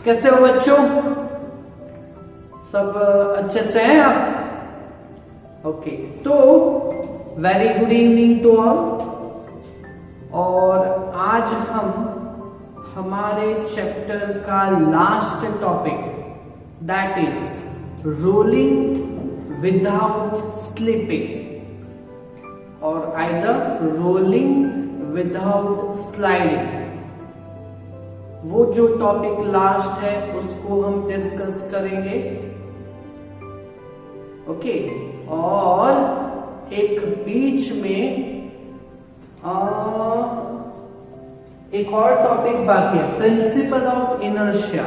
कैसे हो बच्चों? सब अच्छे से हैं आप? ओके, तो very good evening to all. और आज हम हमारे चैप्टर का last topic that is rolling without slipping और आइदर रोलिंग विदाउट स्लाइडिंग, वो जो टॉपिक लास्ट है उसको हम डिस्कस करेंगे। ओके, और एक बीच में एक और टॉपिक बाकी है, प्रिंसिपल ऑफ इनर्शिया।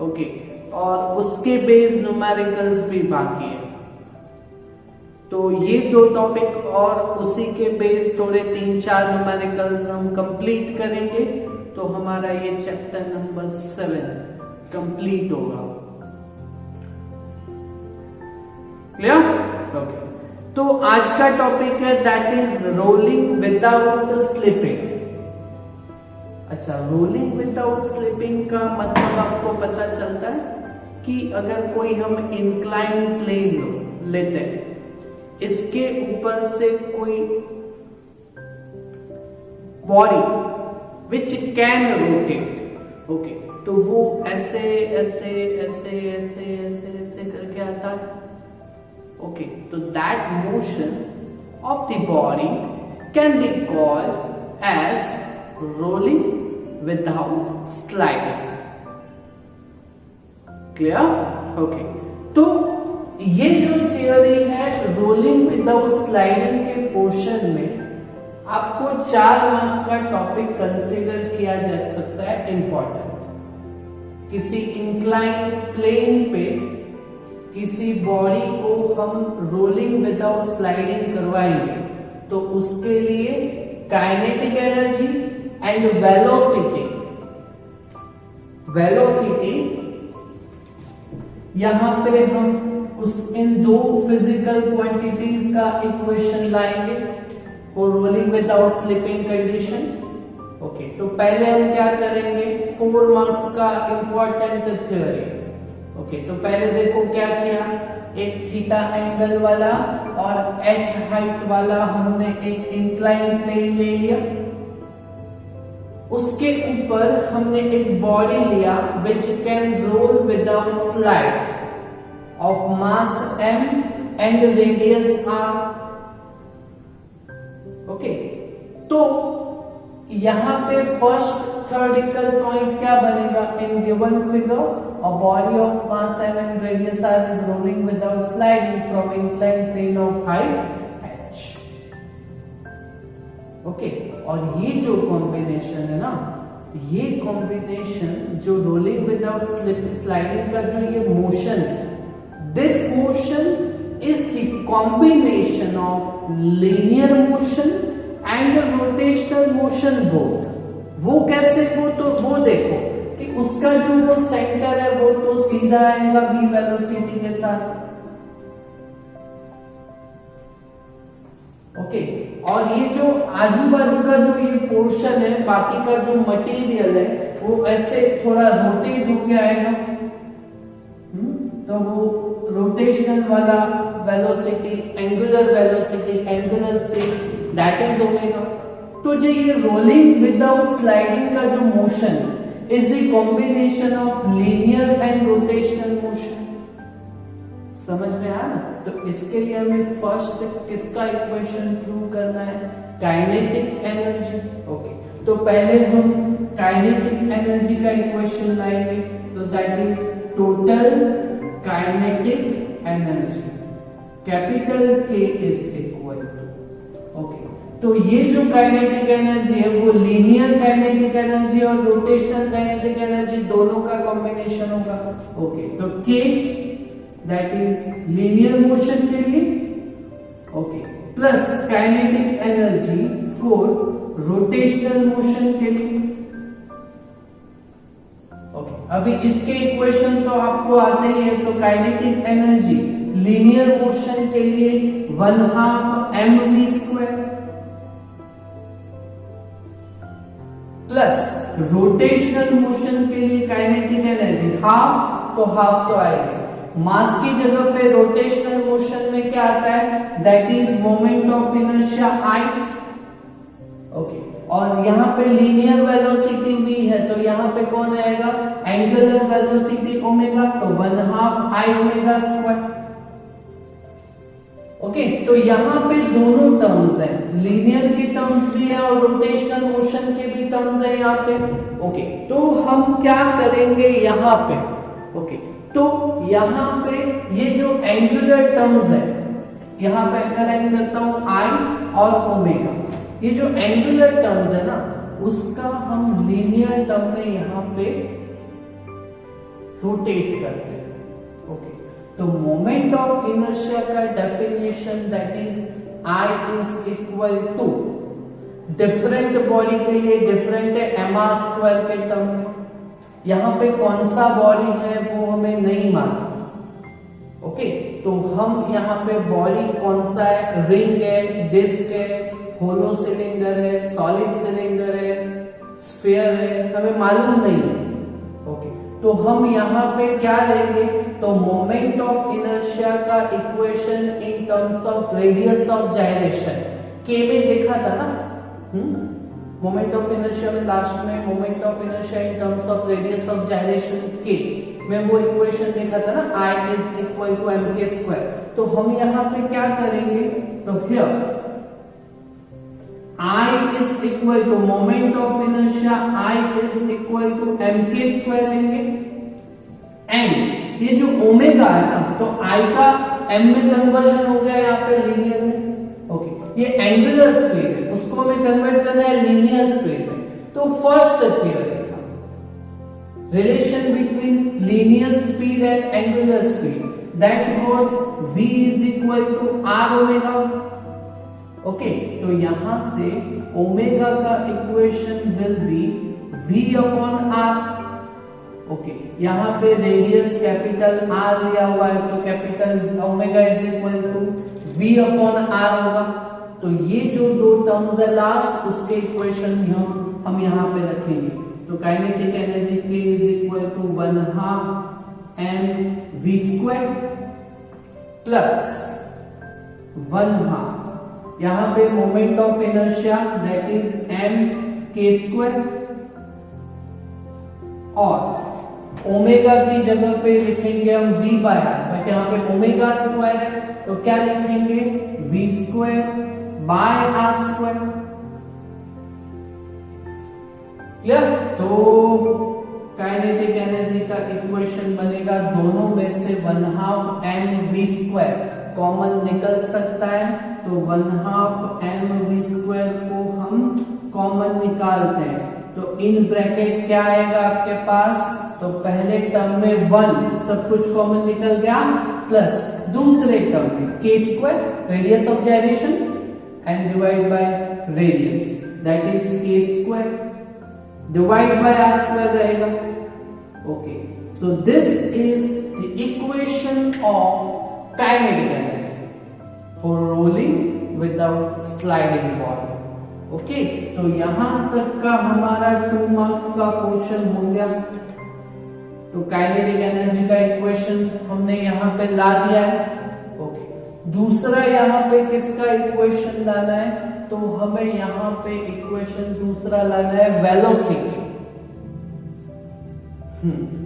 ओके, और उसके बेस्ड न्यूमेरिकल्स भी बाकी है। तो ये दो टॉपिक और उसी के बेस थोड़े 3-4 न्यूमेरिकल्स हम कंप्लीट करेंगे, तो हमारा ये चैप्टर नंबर 7 कंप्लीट होगा। क्लियर? ओके, तो आज का टॉपिक है that is rolling without slipping. अच्छा, रोलिंग विदाउट स्लिपिंग का मतलब आपको पता चलता है कि अगर कोई हम इंक्लाइन प्लेन लेते हैं, इसके ऊपर से कोई body which can rotate, okay, तो वो ऐसे ऐसे ऐसे ऐसे ऐसे ऐसे करके आता है। ओके, तो that motion of the body can be called as rolling without sliding. Clear? Okay, तो ये जो थियोरी है रोलिंग विदाउट स्लाइडिंग के पोर्शन में आपको 4 मार्क का टॉपिक कंसीडर किया जा सकता है इंपॉर्टेंट। किसी इंक्लाइन प्लेन पे किसी बॉडी को हम रोलिंग विदाउट स्लाइडिंग करवाएंगे तो उसके लिए काइनेटिक एनर्जी एंड वेलोसिटी यहां पे हम इन दो फिजिकल क्वांटिटीज का इक्वेशन लाएंगे for rolling without slipping condition. Okay, तो पहले हम क्या करेंगे, 4 मार्क्स का इंपॉर्टेंट थ्योरी। ओके, तो पहले देखो क्या किया, एक थीटा एंगल वाला और h हाइट वाला हमने एक इंक्लाइन प्लेन ले लिया, उसके ऊपर हमने एक बॉडी लिया which can roll without slide of mass m and radius r। Okay, तो यहां पे फर्स्ट थ्योरेटिकल पॉइंट क्या बनेगा, in given figure a body of mass m and radius r is rolling without sliding from inclined plane of height h। Okay, और ये जो combination है ना, ये कॉम्बिनेशन जो रोलिंग विदाउट स्लाइडिंग का जो ये मोशन है, this motion is the combination of linear motion and rotational motion both। वो कैसे, वो देखो कि उसका जो वो सेंटर है वो तो सीधा आएगा v वेलोसिटी के साथ। ओके, और ये जो आजू बाजू का जो ये पोर्शन है, बाकी का जो मटेरियल है वो ऐसे थोड़ा रोटेट होके आएगा, तो वो रोटेशनल वाला velocity, angular speed that is omega. तो जो ये रोलिंग विदाउट स्लाइडिंग का जो motion is the combination of linear and rotational motion. समझ में आया ना? तो इसके लिए हमें फर्स्ट किसका इक्वेशन प्रूव करना है, काइनेटिक एनर्जी। ओके, तो पहले हम काइनेटिक एनर्जी का इक्वेशन लाएंगे, तो that is total kinetic energy capital K is equal to. Okay, तो ये जो काइनेटिक एनर्जी है वो लीनियर काइनेटिक एनर्जी और रोटेशनल काइनेटिक एनर्जी दोनों का कॉम्बिनेशन होगा। ओके, तो K that is linear motion के लिए, okay, plus kinetic energy for rotational motion के लिए। ओके, अभी इसके इक्वेशन तो आपको आते ही है, तो काइनेटिक एनर्जी लीनियर मोशन के लिए 1/2 mv², प्लस रोटेशनल मोशन के लिए काइनेटिक एनर्जी हाफ, तो हाफ तो आएगी। मास की जगह पे रोटेशनल मोशन में क्या आता है, that is moment of inertia I. Okay, और यहाँ पे लीनियर वेलोसिटी भी है, तो यहाँ पे कौन आएगा, एंगुलर वेलोसिटी ओमेगा, तो 1/2 I ओमेगा स्क्वायर। ओके, तो यहाँ पे दोनों टर्म्स हैं, लीनियर की टर्म्स भी है और रोटेशनल मोशन के भी टर्म्स है यहाँ पे। ओके, तो हम क्या करेंगे यहाँ पे, ओके, तो यहाँ पे ये जो एंगुलर टर्म्स है, यहाँ पे अंडरलाइन करता हूं I और ओमेगा, ये जो एंगुलर टर्म्स है ना, उसका हम लीनियर टर्म में यहाँ पे रोटेट करते हैं। ओके, तो मोमेंट ऑफ इनर्शिया का definition that is I is equal to, different body के लिए डिफरेंट है, mr स्क्वायर के टर्म में। यहाँ पे कौन सा बॉडी है वो हमें नहीं मालूम। ओके, तो हम यहाँ पे बॉडी कौन सा है, रिंग है, डिस्क है, होलो सिलेंडर है, सॉलिड सिलेंडर है, स्फीयर है, हमें मालूम नहीं है। ओके, तो हम यहाँ पे क्या लेंगे, तो मोमेंट ऑफ इनर्शिया का equation in terms of radius of gyration, के में देखा था ना, मोमेंट ऑफ इनर्शिया में लास्ट में moment of inertia in terms of radius of gyration के में वो इक्वेशन देखा था ना, I is equal to mk square. तो हम यहाँ पे क्या करेंगे, तो here I is equal to moment of inertia, I is equal to mk square लेंगे, एंड ये जो ओमेगा है ना, तो I का m में कन्वर्जन हो गया यहाँ पे लीनियर में। ओके, ये एंगुलर स्पीड है, उसको हमें कन्वर्ट करना है लीनियर स्पीड में। तो फर्स्ट थियरी था relation between linear speed and angular speed, that was v is equal to r omega. Okay, तो यहां से ओमेगा का equation will be v upon r। Okay, यहाँ पे रेडियस कैपिटल R लिया हुआ है, तो capital omega is equal to v upon r होगा। तो ये जो दो टर्म्स है लास्ट, उसके इक्वेशन हम यहाँ पे रखेंगे। तो kinetic energy K is equal to 1/2 mv square plus 1/2, यहाँ पे moment of inertia that is mk square, और ओमेगा की जगह पे लिखेंगे हम v बाय r, बट यहाँ पे ओमेगा स्क्वायर है, तो क्या लिखेंगे, v square by r square. Clear? तो काइनेटिक एनर्जी का इक्वेशन बनेगा, दोनों में से 1/2 mv स्क्वायर कॉमन निकल सकता है, तो 1/2 mv स्क्वायर को हम कॉमन निकालते हैं। तो इन ब्रैकेट क्या आएगा आपके पास, तो पहले टर्म में 1 सब कुछ कॉमन निकल गया, प्लस दूसरे टर्म में k square radius of gyration and divide by radius, that is k square divide by r square रहेगा। Okay, so this is the equation of kinetic energy for rolling without sliding body. Okay, तो यहां तक का हमारा 2 marks का question हो गया। तो काइनेटिक एनर्जी का इक्वेशन हमने यहाँ पे ला दिया है। ओके, दूसरा यहाँ पे किसका इक्वेशन लाना है, तो हमें यहाँ पे इक्वेशन दूसरा लाना है वेलोसिटी।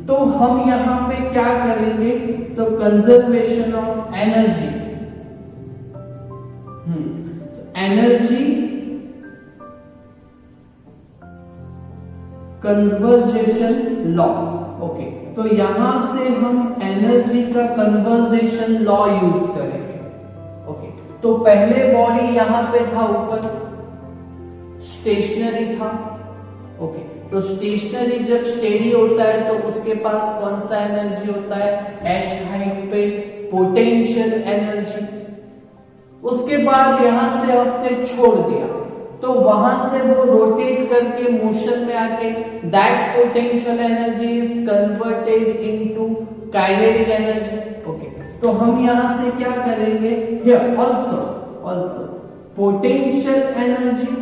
तो हम यहाँ पे क्या करेंगे, तो conservation of energy, energy conservation law. Okay, तो यहां से हम एनर्जी का कंजर्वेशन लॉ यूज करेंगे। ओके, तो पहले बॉडी यहां पे था ऊपर, स्टेशनरी था। ओके, तो स्टेशनरी जब स्टेडी होता है तो उसके पास कौन सा एनर्जी होता है, h हाइट पे पोटेंशियल एनर्जी। उसके बाद यहां से आपने छोड़ दिया, तो वहां से वो रोटेट करके मोशन में आके that potential energy is converted into kinetic energy. Okay, तो हम यहां से क्या करेंगे, here also potential energy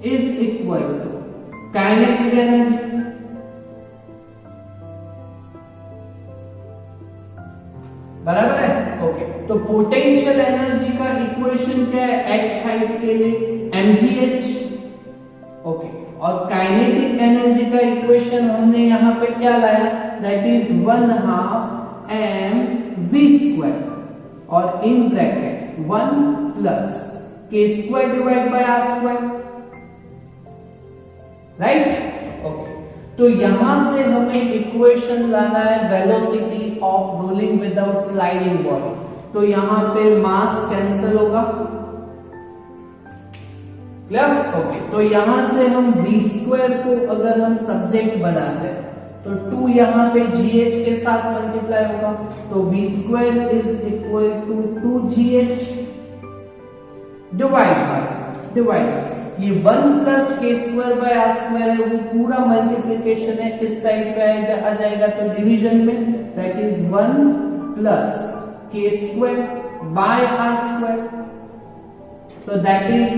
is equal to kinetic energy, बराबर है। ओके, तो पोटेंशियल एनर्जी का इक्वेशन क्या है h हाइट के लिए mgh। ओके, और काइनेटिक एनर्जी का इक्वेशन हमने यहां पे क्या लाया, दैट इज 1/2 mv² और in bracket 1 plus k² divide by r², right. Okay, तो यहां से हमें इक्वेशन लाना है velocity of rolling without sliding body. तो यहां पे मास कैंसिल होगा, क्लियर। ओके, तो यहां से हम v² को अगर हम सब्जेक्ट बनाते हैं तो 2 यहां पे gh के साथ मल्टीप्लाई होगा, तो v² is equal to 2gh divide ये 1 प्लस k² बाय r² है, वो पूरा मल्टीप्लिकेशन है, इस साइड पे आ जाएगा तो डिवीजन में, that is 1 plus k² by r², तो दैट इज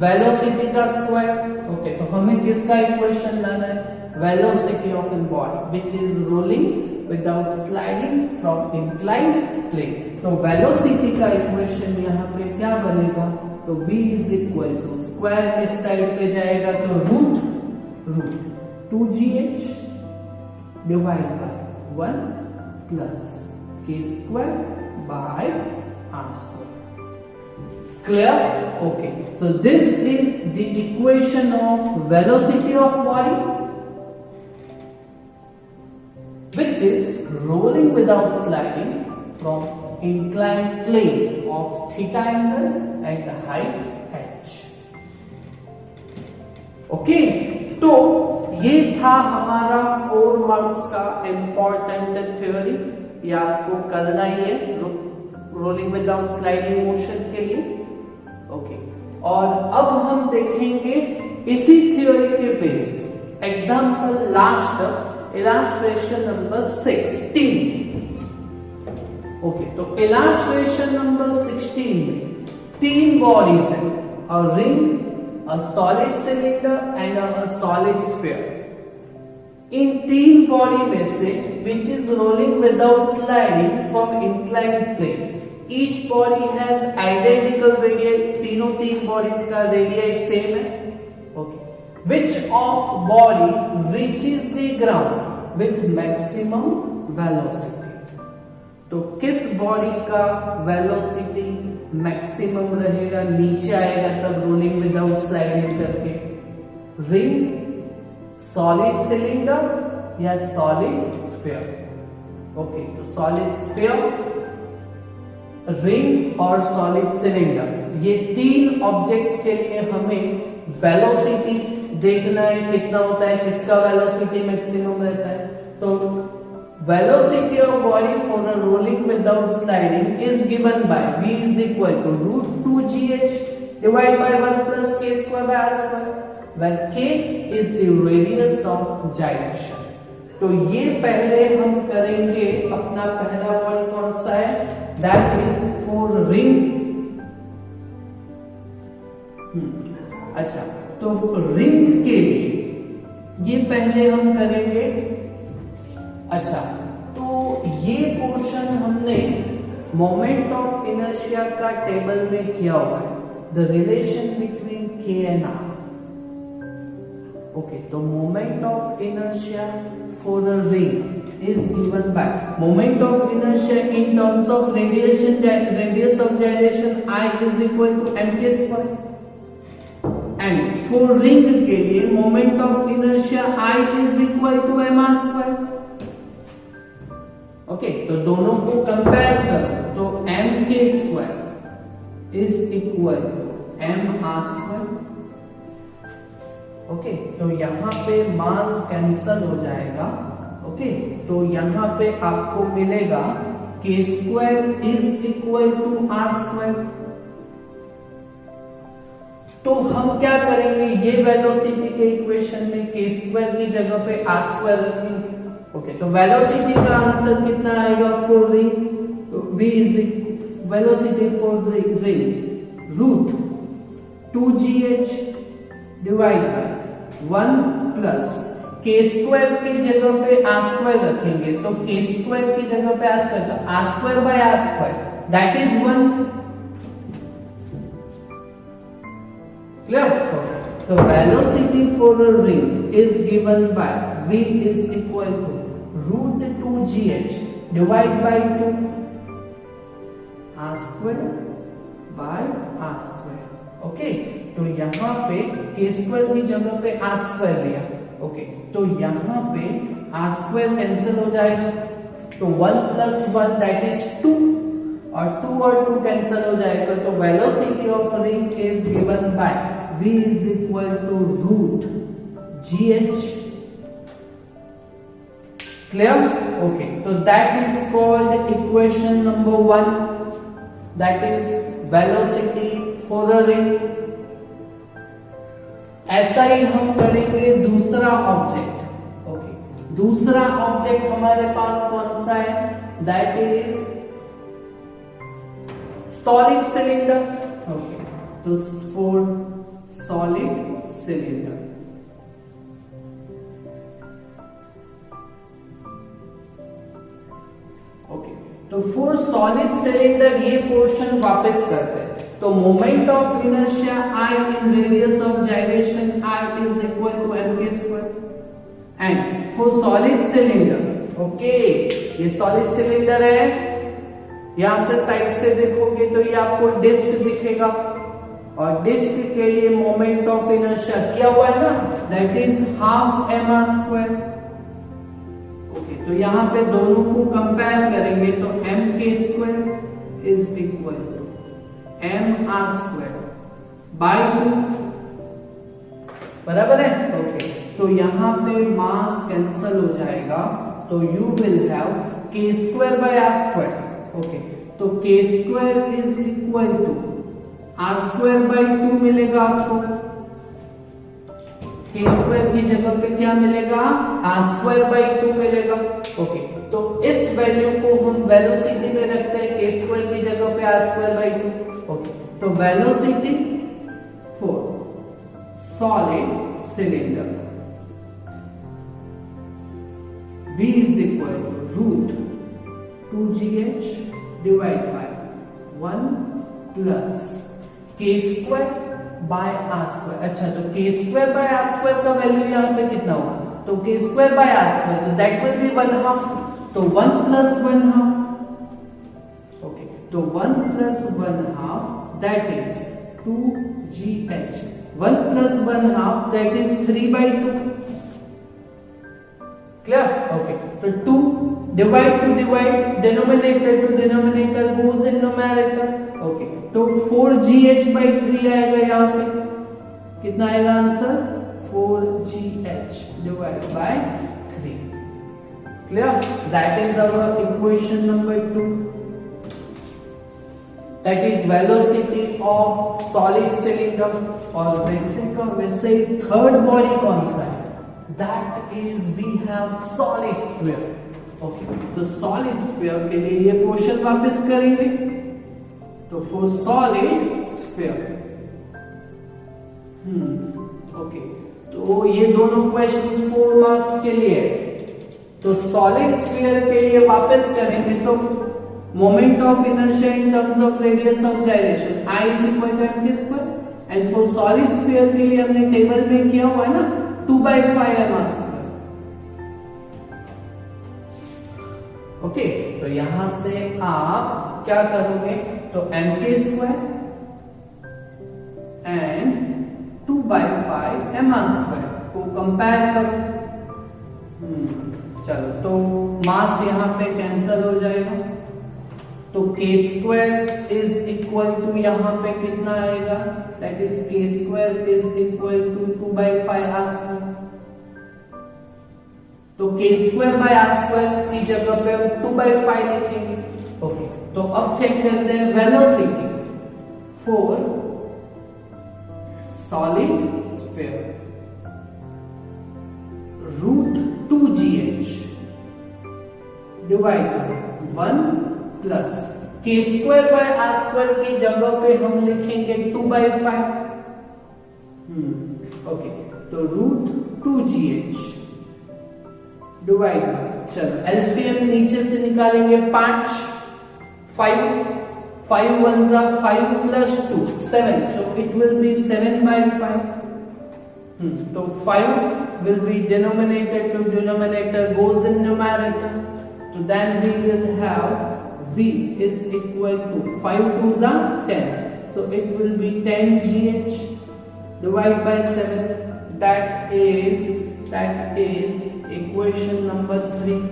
वेलोसिटी का स्क्वायर। ओके, तो हमें किसका इक्वेशन लाना है, velocity of an body which is rolling without sliding from inclined plane. तो वेलोसिटी का इक्वेशन यहाँ पे क्या बनेगा, तो v is equal to square इस साइड पे जाएगा तो root 2gh divide by 1 plus k² by r², clear। okay, so this is the equation of velocity of body which is rolling without sliding from inclined plane of theta angle at the height h। Okay, तो ये था हमारा 4 marks का important theory, ये आपको करना ही है rolling without sliding motion के लिए। ओके, और अब हम देखेंगे इसी थ्योरी के base example last illustration number 16। Okay, तो इलस्ट्रेशन नंबर 16 में 3 बॉडीज हैं, a ring, a solid cylinder and a solid sphere. इन 3 बॉडी में से which is rolling without sliding from inclined plane, each body has identical radii, तीनों 3 बॉडीज का radius same है। Okay, which of body reaches the ground with maximum velocity, तो किस body का वेलोसिटी मैक्सिमम रहेगा, नीचे आएगा तब रोलिंग विदाउट स्लाइडिंग करके, रिंग, सॉलिड सिलेंडर या सॉलिड स्फीयर। ओके, तो सॉलिड स्फीयर, रिंग और सॉलिड सिलेंडर, ये 3 ऑब्जेक्ट्स के लिए हमें वेलोसिटी देखना है कितना होता है, किसका वेलोसिटी मैक्सिमम रहता है। तो velocity of body for a rolling without sliding is given by v is equal to root 2gh divide by 1 plus k² by r², where k is the radius of gyration। तो ये पहले हम करेंगे, अपना पहला पॉइंट कौन सा है, दैट इज फॉर रिंग। अच्छा, तो रिंग के लिए ये पहले हम करेंगे। अच्छा, तो ये पोर्शन हमने मोमेंट ऑफ इनर्शिया का टेबल में किया हुआ है, the relation between k and r। Okay, तो moment of inertia for a ring is given by moment of inertia in terms of radius of gyration I is equal to mk², and for ring के लिए moment of inertia I is equal to mr²। Okay, तो दोनों को compare करो तो mk² is equal to mr²। Okay, तो यहाँ पे मास कैंसल हो जाएगा। ओके, तो यहाँ पे आपको मिलेगा k² is equal to r²। तो हम क्या करेंगे, ये वेलोसिटी के इक्वेशन में k² की जगह पे r² रखेंगे। ओके, तो वेलोसिटी का आंसर कितना आएगा फॉर रिंग, तो v is velocity for ring root 2gh divide by 1 plus k square की जगह पे आर स्क्वायर रखेंगे, तो के स्क्वायर की जगह पे आर स्क्वायर, तो r square by r square that is 1। Clear? तो velocity for a ring is given by v is equal to root 2gh divide by 2 r square by r square. Okay, तो यहाँ पे के square की जगह पे r square लिया। Okay, तो यहाँ पे आर स्क्वायर कैंसिल हो जाएगा, तो 1 प्लस 1 दैट इज 2 और 2 कैंसिल हो जाएगा, तो velocity of ring is given by v is equal to root gh। Clear? Okay, तो that is called equation number 1, that is velocity for a ring. ऐसा ही हम करेंगे दूसरा ऑब्जेक्ट। ओके, दूसरा ऑब्जेक्ट हमारे पास कौन सा है? That is solid cylinder. Okay, तो फॉर सॉलिड सिलेंडर तो फॉर सॉलिड सिलेंडर ये पोर्शन वापस करते हैं, तो moment of inertia I in radius of gyration I is equal to mk square. And for solid cylinder, okay, ये solid cylinder है, यहां से साइड से देखोगे तो ये आपको डिस्क दिखेगा, और डिस्क के लिए मोमेंट ऑफ इनर्शिया क्या हुआ है ना, दैट इज हाफ mr स्क्वायर। ओके, तो यहाँ पे दोनों को कंपेयर करेंगे, तो mk square is equal to mr square by 2, बराबर है। ओके, तो यहाँ पे मास कैंसल हो जाएगा, तो you will have k square by r square. Okay, तो k square is equal to r square by 2 मिलेगा आपको, k स्क्वायर की जगह पे क्या मिलेगा, r स्क्वायर बाय 2 मिलेगा। ओके, तो इस वैल्यू को हम वेलोसिटी में रखते हैं, k स्क्वायर की जगह पे r स्क्वायर बाय 2। ओके, तो velocity for solid cylinder v is equal to root 2gh divide by 1 plus k square by r square. अच्छा, तो k square by r square का वैल्यू यहाँ पे कितना होगा, तो k square by r square, तो दैट विल बी 1/2, तो 1 प्लस 1/2। ओके, तो 1 plus 1/2 that is 2gh, 1 plus 1/2 that is 3/2। Clear? Okay, तो 2 divide to divide, denominator to denominator goes in numerator. Okay, तो 4gh by 3 आएगा, यहाँ पे कितना आएगा answer, 4gh divide by 3। Clear? That is our equation number 2, that is velocity of solid cylinder. और वैसे का वैसे थर्ड बॉडी कौन सा है, that is we have solid sphere. Okay, तो सॉलिड स्फीयर के लिए ये क्वेश्चन वापस करेंगे, तो फॉर सॉलिड स्फीयर, ओके, तो ये दोनों क्वेश्चंस 4 मार्क्स के लिए। तो सॉलिड स्फीयर के लिए वापस करेंगे, तो moment of inertia in terms of radius of gyration I is equal to mk square, and for solid sphere के लिए हमने टेबल में किया हुआ है ना 2/5 mr स्क्वायर। ओके, तो यहां से आप क्या करोगे, तो mk square and 2/5 mr square को कंपेयर करो। चलो, तो मास यहाँ पे कैंसल हो जाएगा, तो k square is equal to यहाँ पे कितना आएगा, that is k square is equal to 2/5 r square. तो k square by r square की जगह पे हम 2/5 लिखेंगे। ओके, तो अब चेक करते हैं velocity for solid sphere, root 2gh divide by 1 plus k square by r square की जगह पे हम लिखेंगे 2/5। ओके, तो √2GH डिवाइड बाय, चलो एलसीएम नीचे से निकालेंगे 5 5 1 जा 5 plus 2 7, so it will be 7/5. तो 5 will be denominator to denominator goes in numerator, so then we will have V is equal to 5 2s are 10, so it will be 10GH divided by 7. That is equation number 3.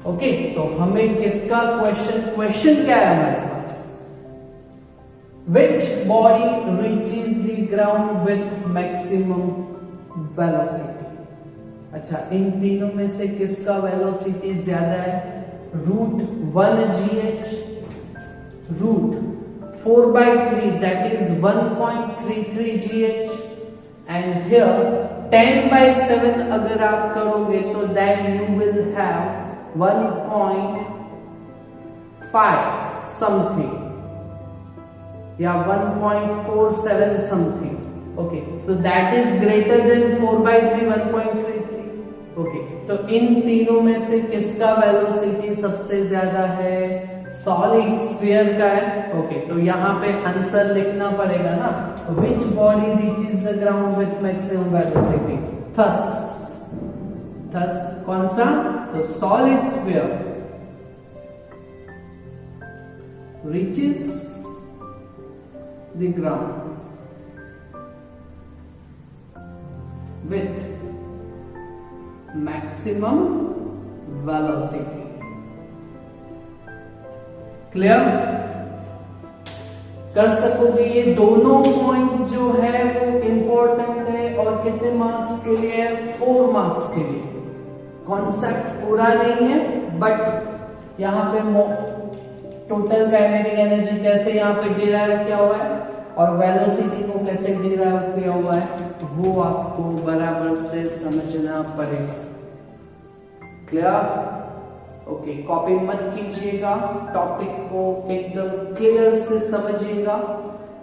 Okay, तो हमें किसका question क्या है हमारे पास? Which body reaches the ground with maximum velocity? अच्छा, इन तीनों में से किसका वेलोसिटी ज्यादा है? √1GH √4/3, that is 1.33GH, and here 10/7 अगर आप करोगे तो then you will have 1.5 something या 1.47 something. Okay, so that is greater than 4/3, 1.33. Okay, तो इन तीनों में से किसका वेलोसिटी सबसे ज्यादा है? सॉलिड स्फीयर का है. ओके, तो यहाँ पे आंसर लिखना पड़ेगा ना, which body reaches the ground with maximum velocity. Thus कौन सा? तो solid sphere reaches the ground with maximum velocity. Clear कर सकोगे? ये दोनों पॉइंट्स जो है वो इंपॉर्टेंट है, और कितने मार्क्स के लिए है? 4 मार्क्स के लिए. कॉन्सेप्ट पूरा नहीं है, बट यहाँ पे टोटल काइनेटिक एनर्जी कैसे यहाँ पे डिराइव किया हुआ है और वेलोसिटी को कैसे डिराइव किया हुआ है, वो आपको बराबर से समझना पड़ेगा. क्लियर? ओके, कॉपी मत कीजिएगा, टॉपिक को एकदम क्लियर से समझिएगा.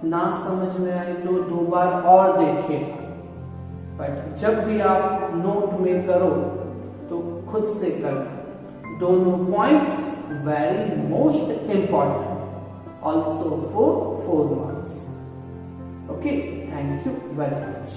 ना समझ में आए तो 2 बार और देखिए, बट जब भी आप नोट में करो तो खुद से करना. दोनों points very most important, also for 4 marks. Okay, thank you very much.